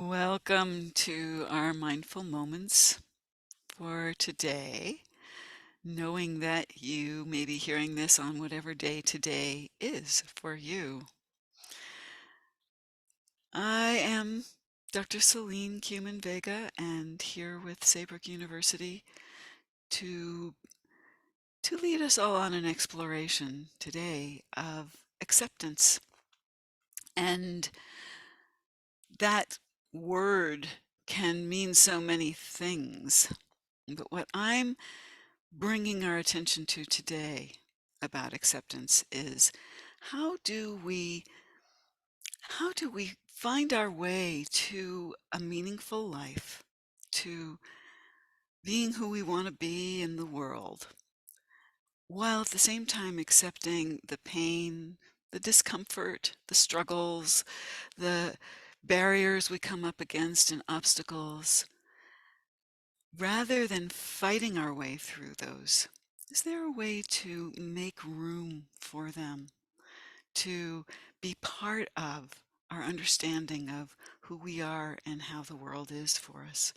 Welcome to our mindful moments for today, knowing that you may be hearing this on whatever day today is for you. I am Dr. Selene Kumin Vega and here with Saybrook University to lead us all on an exploration today of acceptance. And that word can mean so many things. But what I'm bringing our attention to today about acceptance is how do we how do we find our way to a meaningful life, to being who we want to be in the world, while at the same time accepting the pain, the discomfort, the struggles, the barriers we come up against and obstacles, rather than fighting our way through those. Is there a way to make room for them, to be part of our understanding of who we are and how the world is for us?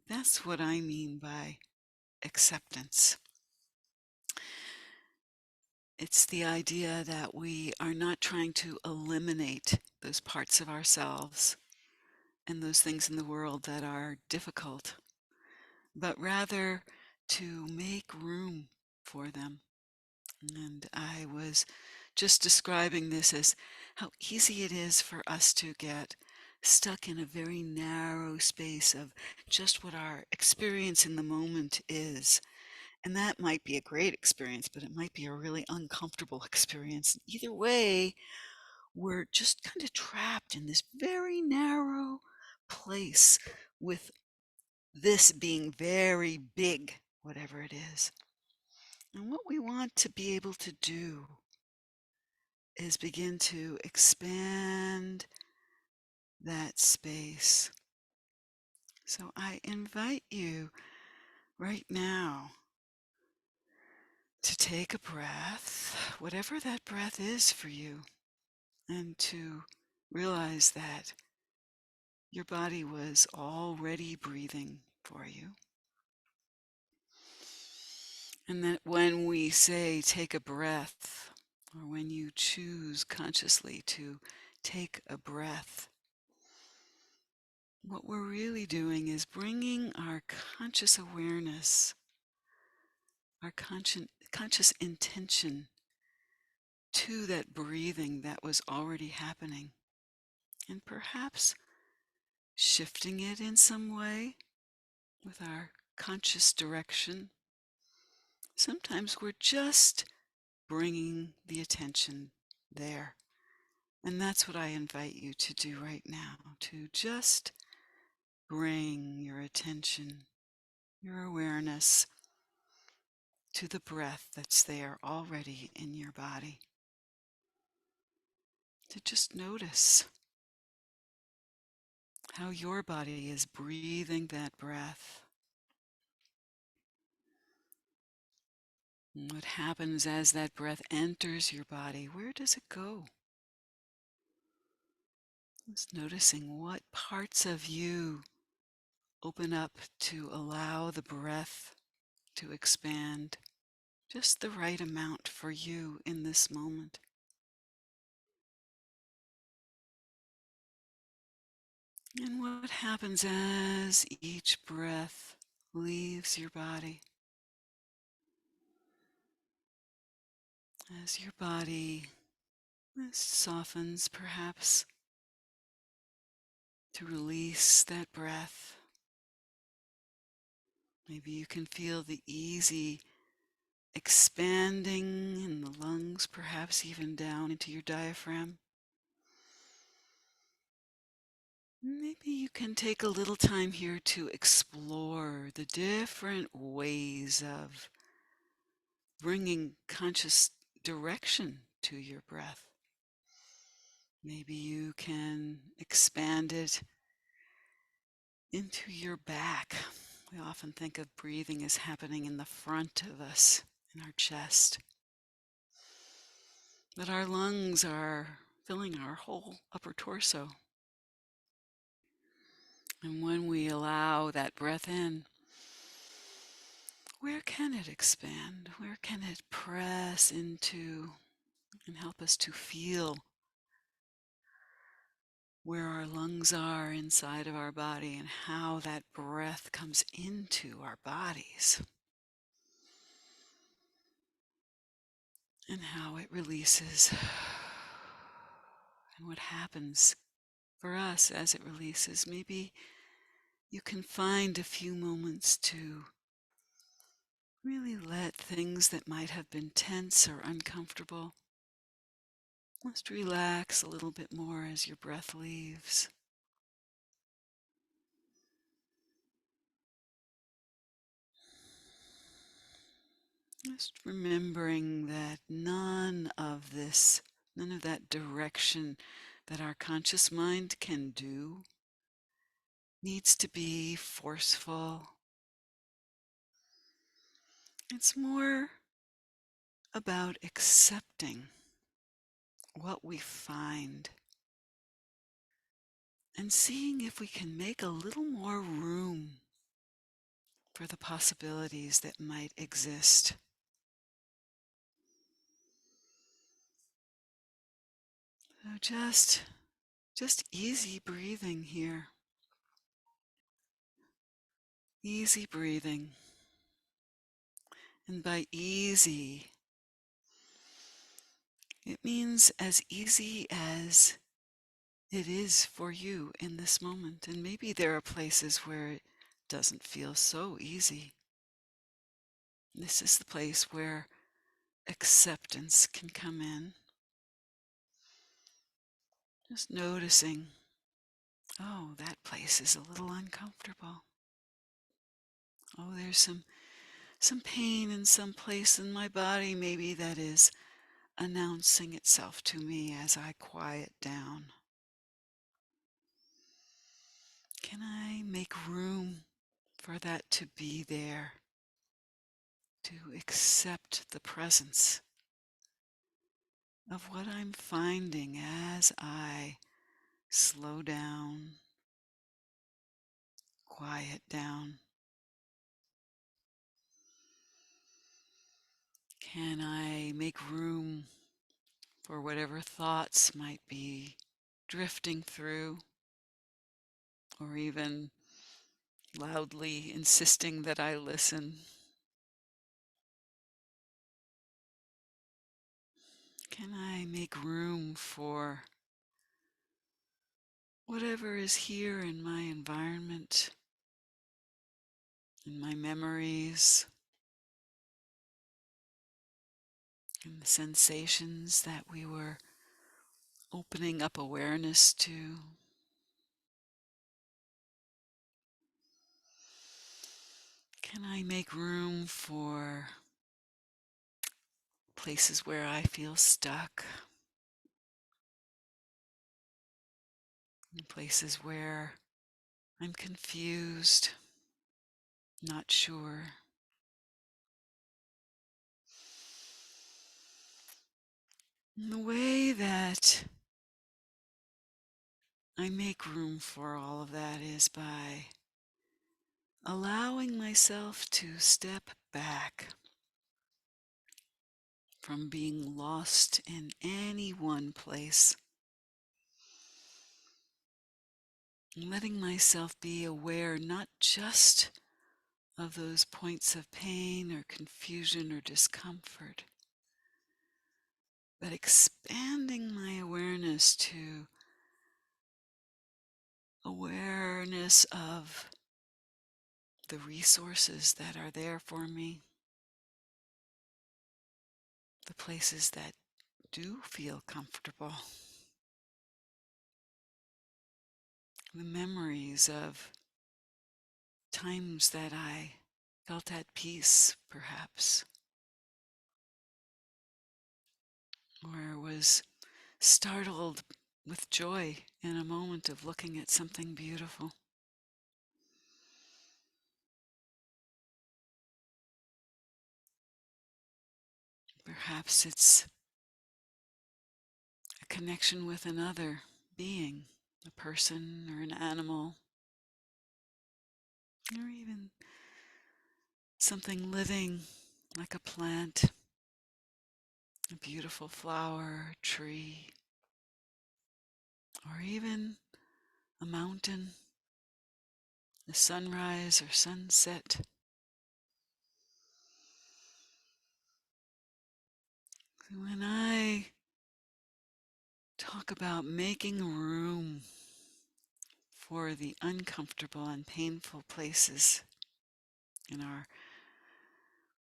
That's what I mean by acceptance. It's the idea that we are not trying to eliminate those parts of ourselves and those things in the world that are difficult, but rather to make room for them. And I was just describing this as how easy it is for us to get stuck in a very narrow space of just what our experience in the moment is. And that might be a great experience, but it might be a really uncomfortable experience. Either way, we're just kind of trapped in this very narrow place with this being very big, whatever it is. And what we want to be able to do is begin to expand that space. So I invite you right now to take a breath, whatever that breath is for you, and to realize that your body was already breathing for you. And that when we say take a breath, or when you choose consciously to take a breath, what we're really doing is bringing our conscious awareness, our conscious intention to that breathing that was already happening, and perhaps shifting it in some way with our conscious direction. Sometimes we're just bringing the attention there. And that's what I invite you to do right now, to just bring your attention, your awareness to the breath that's there already in your body. To just notice how your body is breathing that breath. And what happens as that breath enters your body? Where does it go? Just noticing what parts of you open up to allow the breath to expand just the right amount for you in this moment. And what happens as each breath leaves your body? As your body softens, perhaps, to release that breath. Maybe you can feel the easy expanding in the lungs, perhaps even down into your diaphragm. Maybe you can take a little time here to explore the different ways of bringing conscious direction to your breath. Maybe you can expand it into your back. We often think of breathing as happening in the front of us, in our chest. But our lungs are filling our whole upper torso. And when we allow that breath in, where can it expand? Where can it press into and help us to feel where our lungs are inside of our body and how that breath comes into our bodies and how it releases and what happens for us as it releases. Maybe you can find a few moments to really let things that might have been tense or uncomfortable just relax a little bit more as your breath leaves. Just remembering that none of that direction that our conscious mind can do needs to be forceful. It's more about accepting what we find and seeing if we can make a little more room for the possibilities that might exist. So just easy breathing here. Easy breathing. And by easy, it means as easy as it is for you in this moment. And maybe there are places where it doesn't feel so easy. This is the place where acceptance can come in. Just noticing, oh, that place is a little uncomfortable. Oh, there's some pain in some place in my body maybe that is announcing itself to me as I quiet down. Can I make room for that to be there, to accept the presence of what I'm finding as I slow down, quiet down? Can I make room for whatever thoughts might be drifting through, or even loudly insisting that I listen? Can I make room for whatever is here in my environment, in my memories, in the sensations that we were opening up awareness to? Can I make room for places where I feel stuck, and places where I'm confused, not sure? And the way that I make room for all of that is by allowing myself to step back from being lost in any one place, and letting myself be aware not just of those points of pain or confusion or discomfort, but expanding my awareness to awareness of the resources that are there for me, the places that do feel comfortable, the memories of times that I felt at peace, perhaps, or was startled with joy in a moment of looking at something beautiful. Perhaps it's a connection with another being, a person or an animal, or even something living like a plant, a beautiful flower, tree, or even a mountain, a sunrise or sunset. When I talk about making room for the uncomfortable and painful places in our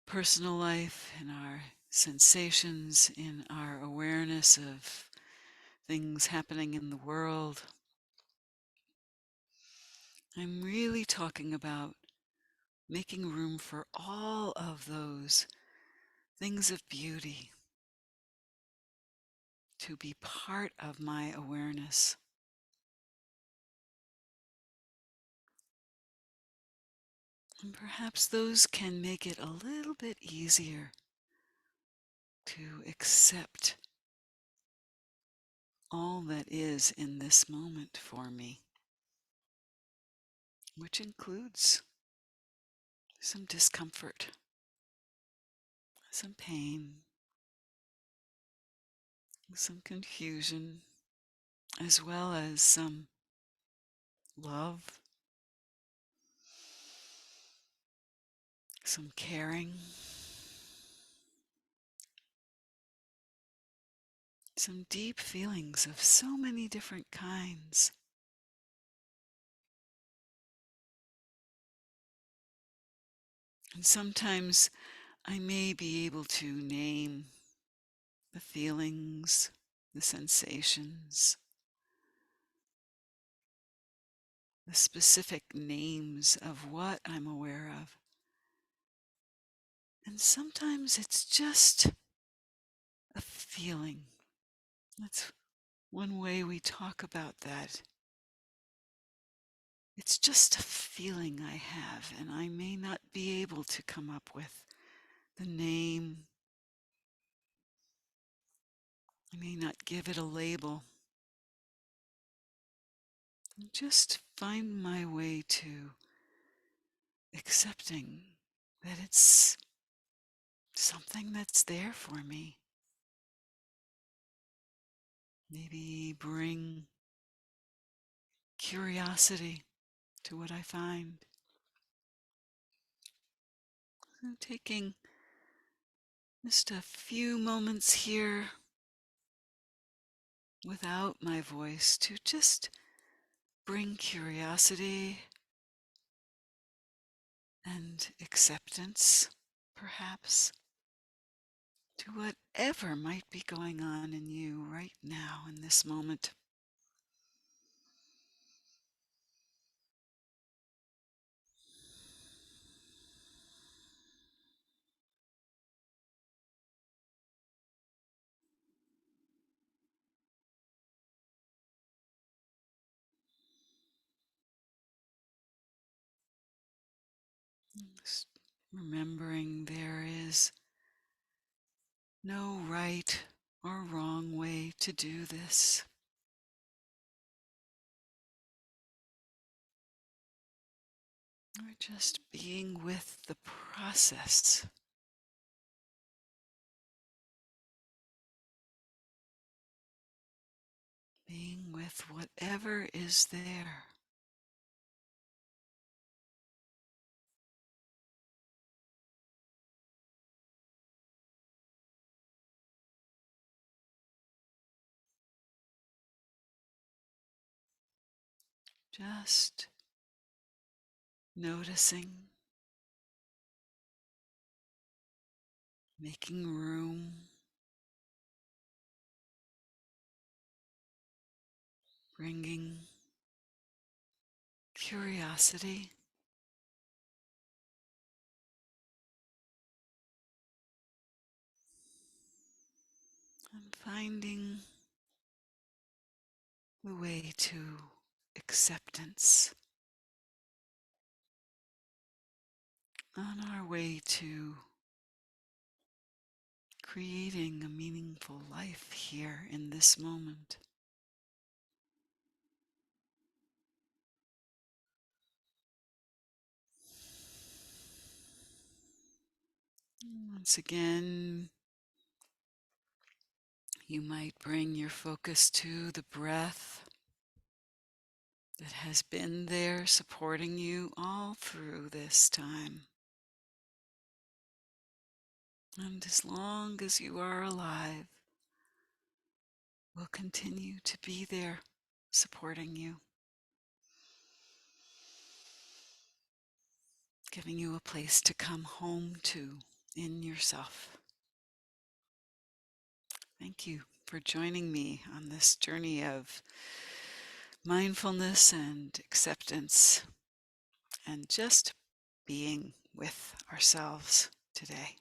personal life, in our sensations, in our awareness of things happening in the world, I'm really talking about making room for all of those things of beauty to be part of my awareness. And perhaps those can make it a little bit easier to accept all that is in this moment for me, which includes some discomfort, some pain, some confusion, as well as some love, some caring, some deep feelings of so many different kinds. And sometimes I may be able to name the feelings, the sensations, the specific names of what I'm aware of. And sometimes it's just a feeling. That's one way we talk about that. It's just a feeling I have, and I may not be able to come up with the name. I may not give it a label. Just find my way to accepting that it's something that's there for me. Maybe bring curiosity to what I find. So taking just a few moments here without my voice to just bring curiosity and acceptance, perhaps, to whatever might be going on in you right now in this moment. Just remembering there is no right or wrong way to do this. We're just being with the process. Being with whatever is there. Just noticing, making room, bringing curiosity, and finding the way to acceptance on our way to creating a meaningful life here in this moment. Once again, you might bring your focus to the breath that has been there supporting you all through this time. And as long as you are alive, will continue to be there supporting you, giving you a place to come home to in yourself. Thank you for joining me on this journey of mindfulness and acceptance and just being with ourselves today.